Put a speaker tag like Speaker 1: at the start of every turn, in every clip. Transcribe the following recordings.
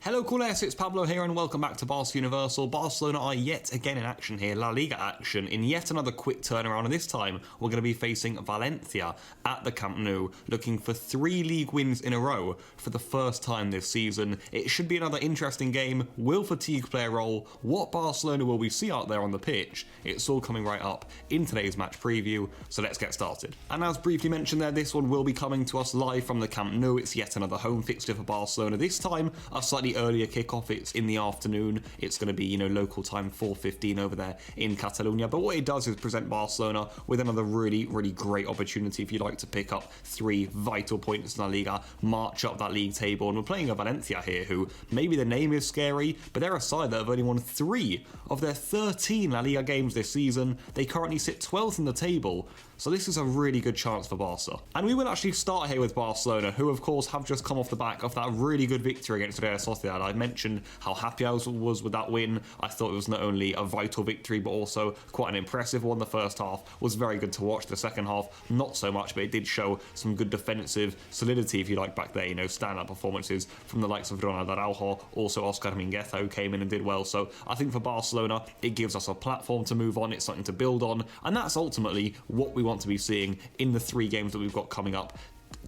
Speaker 1: Hello Cules, it's Pablo here and welcome back to Barca Universal. Barcelona are yet again in action here, La Liga action, in yet another quick turnaround, and this time we're going to be facing Valencia at the Camp Nou, looking for 3 league wins in a row for the first time this season. It should be another interesting game. Will fatigue play a role? What Barcelona will we see out there on the pitch? It's all coming right up in today's match preview, so let's get started. And as briefly mentioned there, this one will be coming to us live from the Camp Nou. It's yet another home fixture for Barcelona, this time a slightly earlier kickoff. It's in the afternoon. It's going to be, local time 4:15 over there in Catalonia. But what it does is present Barcelona with another really great opportunity if you'd like to pick up 3 vital points in La Liga, march up that league table. And we're playing a Valencia here who maybe the name is scary, but they're a side that have only won 3 of their 13 La Liga games this season. They currently sit 12th in the table. So this is a really good chance for Barca. And we will actually start here with Barcelona, who of course have just come off the back of that really good victory against Real Sociedad. I mentioned how happy I was with that win. I thought it was not only a vital victory, but also quite an impressive one. The first half was very good to watch. The second half, not so much, but it did show some good defensive solidity, if you like, back there. Standout performances from the likes of Ronald Araujo, also Oscar Mingueza, who came in and did well. So I think for Barcelona, it gives us a platform to move on. It's something to build on. And that's ultimately what we want to be seeing in the 3 games that we've got coming up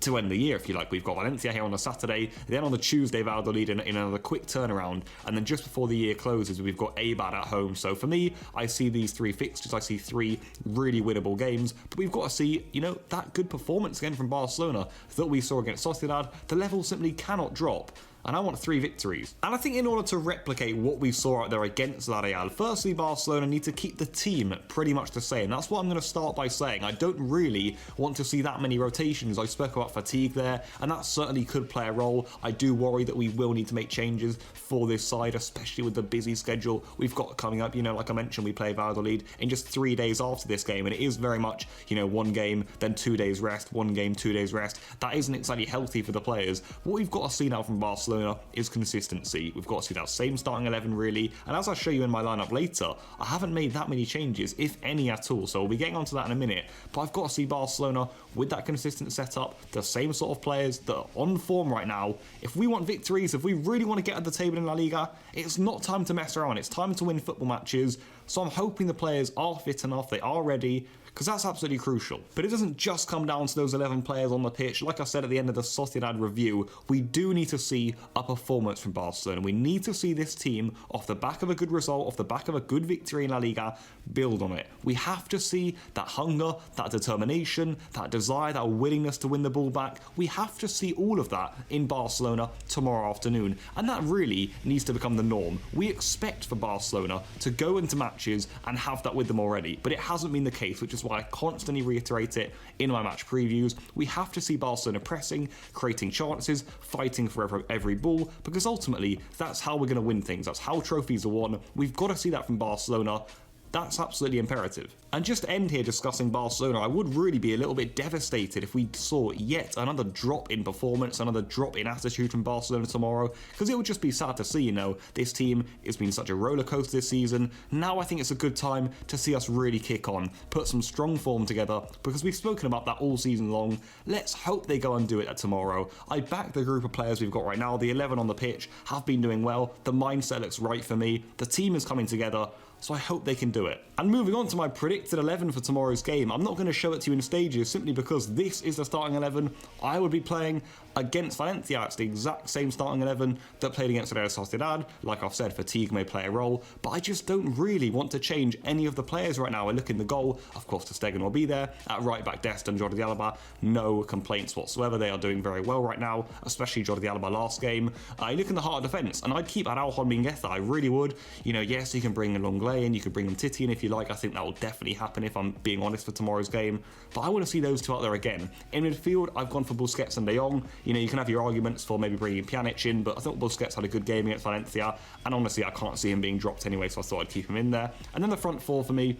Speaker 1: to end the year, if you like. We've got Valencia here on a Saturday, then on the Tuesday Valladolid in another quick turnaround, and then just before the year closes we've got Eibar at home. So for me, I see these 3 fixtures, I see 3 really winnable games, but we've got to see, that good performance again from Barcelona that we saw against Sociedad. The level simply cannot drop. And I want 3 victories. And I think in order to replicate what we saw out there against La Real, firstly, Barcelona need to keep the team pretty much the same. That's what I'm going to start by saying. I don't really want to see that many rotations. I spoke about fatigue there, and that certainly could play a role. I do worry that we will need to make changes for this side, especially with the busy schedule we've got coming up. Like I mentioned, we play Valladolid in just 3 days after this game, and it is very much, 1 game, then 2 days rest, 1 game, 2 days rest. That isn't exactly healthy for the players. What we've got to see now from Barcelona is consistency. We've got to see that same starting 11 really, and as I'll show you in my lineup later, I haven't made that many changes, if any at all, so we'll be getting onto that in a minute. But I've got to see Barcelona with that consistent setup, the same sort of players that are on form right now. If we want victories, if we really want to get at the table in La Liga, it's not time to mess around. It's time to win football matches. So I'm hoping the players are fit enough, they are ready, because that's absolutely crucial. But it doesn't just come down to those 11 players on the pitch. Like I said at the end of the Sociedad review, we do need to see a performance from Barcelona. We need to see this team, off the back of a good result, off the back of a good victory in La Liga, build on it. We have to see that hunger, that determination, that desire, that willingness to win the ball back. We have to see all of that in Barcelona tomorrow afternoon. And that really needs to become the norm. We expect for Barcelona to go into matches and have that with them already. But it hasn't been the case, which is why I constantly reiterate it in my match previews. We have to see Barcelona pressing, creating chances, fighting for every ball, because ultimately that's how we're going to win things. That's how trophies are won. We've got to see that from Barcelona. That's absolutely imperative. And just to end here discussing Barcelona, I would really be a little bit devastated if we saw yet another drop in performance, another drop in attitude from Barcelona tomorrow, because it would just be sad to see, this team has been such a roller coaster this season. Now I think it's a good time to see us really kick on, put some strong form together, because we've spoken about that all season long. Let's hope they go and do it tomorrow. I back the group of players we've got right now. The 11 on the pitch have been doing well. The mindset looks right for me. The team is coming together. So I hope they can do it. And moving on to my predicted 11 for tomorrow's game, I'm not going to show it to you in stages simply because this is the starting 11 I would be playing against Valencia. It's the exact same starting 11 that played against Real Sociedad. Like I've said, fatigue may play a role, but I just don't really want to change any of the players right now. I look in the goal, of course, Ter Stegen will be there. At right back, Dest and Jordi Alba, no complaints whatsoever. They are doing very well right now, especially Jordi Alba last game. I look in the heart of defence, and I'd keep Araujo and Mingueza. I really would. Yes, you can bring Longley in, you could bring them Titi in if you like. I think that will definitely happen if I'm being honest for tomorrow's game. But I want to see those 2 out there again. In midfield, I've gone for Busquets and De Jong. You can have your arguments for maybe bringing Pjanic in, but I thought Busquets had a good game against Valencia, and honestly, I can't see him being dropped anyway, so I thought I'd keep him in there. And then the front 4 for me,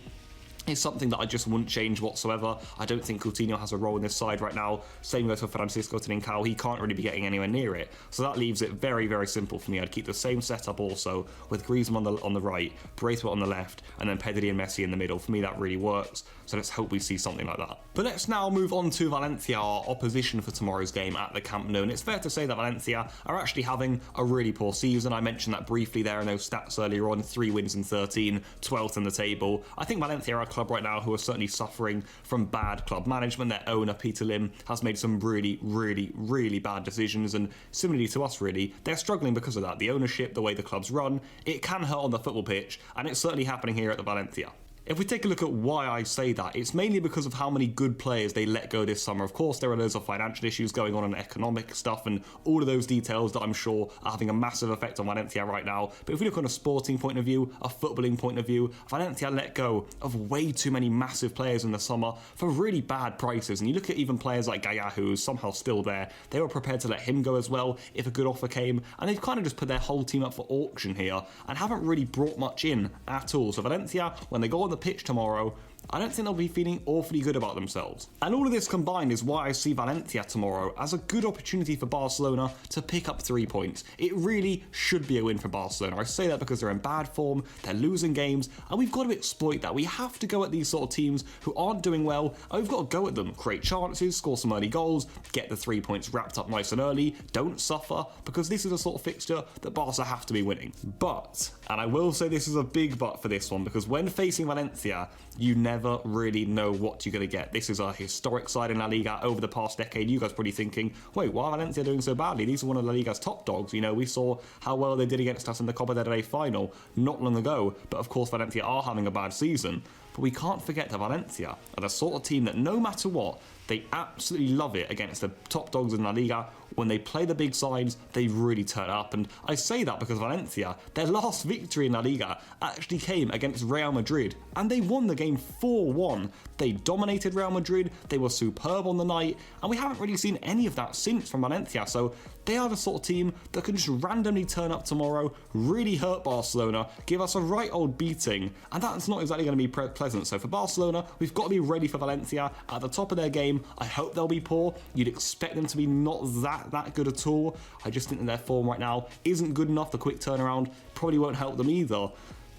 Speaker 1: is something that I just wouldn't change whatsoever. I don't think Coutinho has a role in this side right now. Same goes for Francisco Trincao. He can't really be getting anywhere near it. So that leaves it very, very simple for me. I'd keep the same setup also with Griezmann on the right, Braithwaite on the left, and then Pedri and Messi in the middle. For me, that really works. So let's hope we see something like that. But let's now move on to Valencia, our opposition for tomorrow's game at the Camp Nou. And it's fair to say that Valencia are actually having a really poor season. I mentioned that briefly there in those stats earlier on. 3 wins in 13, 12th in the table. I think Valencia are a club right now who are certainly suffering from bad club management. Their owner, Peter Lim, has made some really, really, really bad decisions, and similarly to us really, they're struggling because of that. The ownership, the way the club's run, it can hurt on the football pitch, and it's certainly happening here at the Valencia. If we take a look at why I say that, it's mainly because of how many good players they let go this summer. Of course, there are loads of financial issues going on and economic stuff and all of those details that I'm sure are having a massive effect on Valencia right now. But if we look on a sporting point of view, a footballing point of view, Valencia let go of way too many massive players in the summer for really bad prices. And you look at even players like Gaia, who's somehow still there. They were prepared to let him go as well if a good offer came. And they've kind of just put their whole team up for auction here and haven't really brought much in at all. So Valencia, when they go on the pitch tomorrow, I don't think they'll be feeling awfully good about themselves. And all of this combined is why I see Valencia tomorrow as a good opportunity for Barcelona to pick up 3 points. It really should be a win for Barcelona. I say that because they're in bad form, they're losing games, and we've got to exploit that. We have to go at these sort of teams who aren't doing well, and we've got to go at them, create chances, score some early goals, get the 3 points wrapped up nice and early, don't suffer, because this is a sort of fixture that Barca have to be winning. But, and I will say this is a big but for this one, because when facing Valencia, you never really know what you're going to get. This is a historic side in La Liga over the past decade. You guys probably thinking, wait, why are Valencia doing so badly? These are one of La Liga's top dogs. You know, we saw how well they did against us in the Copa del Rey final not long ago. But of course, Valencia are having a bad season. But we can't forget that Valencia are the sort of team that no matter what, they absolutely love it against the top dogs in La Liga. When they play the big sides, they really turn up. And I say that because Valencia, their last victory in La Liga actually came against Real Madrid. And they won the game 4-1. They dominated Real Madrid, they were superb on the night, and we haven't really seen any of that since from Valencia. So they are the sort of team that can just randomly turn up tomorrow, really hurt Barcelona, give us a right old beating, and that's not exactly going to be pleasant. So for Barcelona, we've got to be ready for Valencia at the top of their game. I hope they'll be poor. You'd expect them to be not that good at all. I just think that their form right now isn't good enough. The quick turnaround probably won't help them either.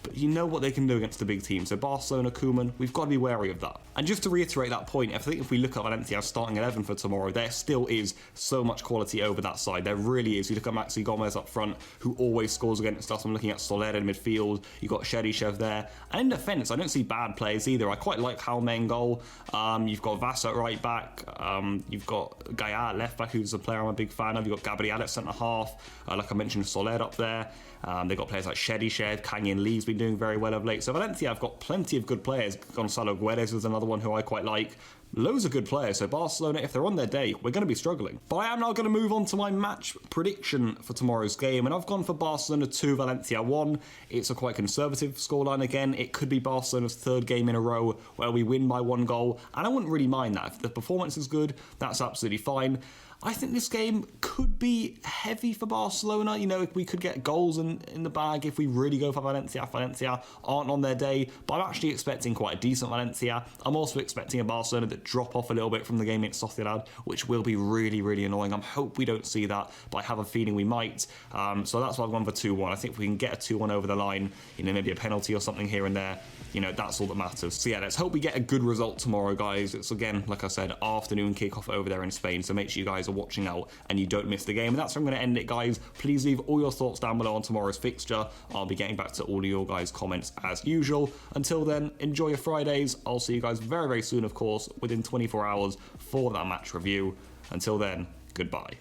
Speaker 1: But you know what they can do against the big teams. So Barcelona, Koeman, we've got to be wary of that. And just to reiterate that point, I think if we look at Valencia's starting 11 for tomorrow, there still is so much quality over that side. There really is. You look at Maxi Gomez up front, who always scores against us. I'm looking at Soler in midfield. You've got Cheryshev there. And in defence, I don't see bad players either. I quite like Jaume in goal. You've got Vasa at right back. You've got Gaia at left back, who's a player I'm a big fan of. You've got Gabriel at centre half. Like I mentioned, Soler up there. They've got players like Cheryshev, Kangin Lee's been doing very well of late. So Valencia have got plenty of good players. Gonzalo Guedes is another one who I quite like. Loads of good players. So Barcelona, if they're on their day, we're going to be struggling. But I am now going to move on to my match prediction for tomorrow's game. And I've gone for Barcelona 2, Valencia 1. It's a quite conservative scoreline again. It could be Barcelona's 3rd game in a row where we win by 1 goal. And I wouldn't really mind that. If the performance is good, that's absolutely fine. I think this game could be heavy for Barcelona. You know, if we could get goals in the bag if we really go for Valencia. Valencia aren't on their day, but I'm actually expecting quite a decent Valencia. I'm also expecting a Barcelona that drop off a little bit from the game against Sociedad, which will be really, really annoying. I hope we don't see that, but I have a feeling we might. So that's why I've gone for 2-1. I think if we can get a 2-1 over the line, you know, maybe a penalty or something here and there, you know, that's all that matters. So yeah, let's hope we get a good result tomorrow, guys. It's, again, like I said, afternoon kickoff over there in Spain, so make sure you guys are watching out and you don't miss the game. And that's where I'm going to end it, guys. Please leave all your thoughts down below on tomorrow's fixture. I'll be getting back to all of your guys' comments as usual. Until then, enjoy your Fridays. I'll see you guys very, very soon, of course, within 24 hours for that match review. Until then, goodbye.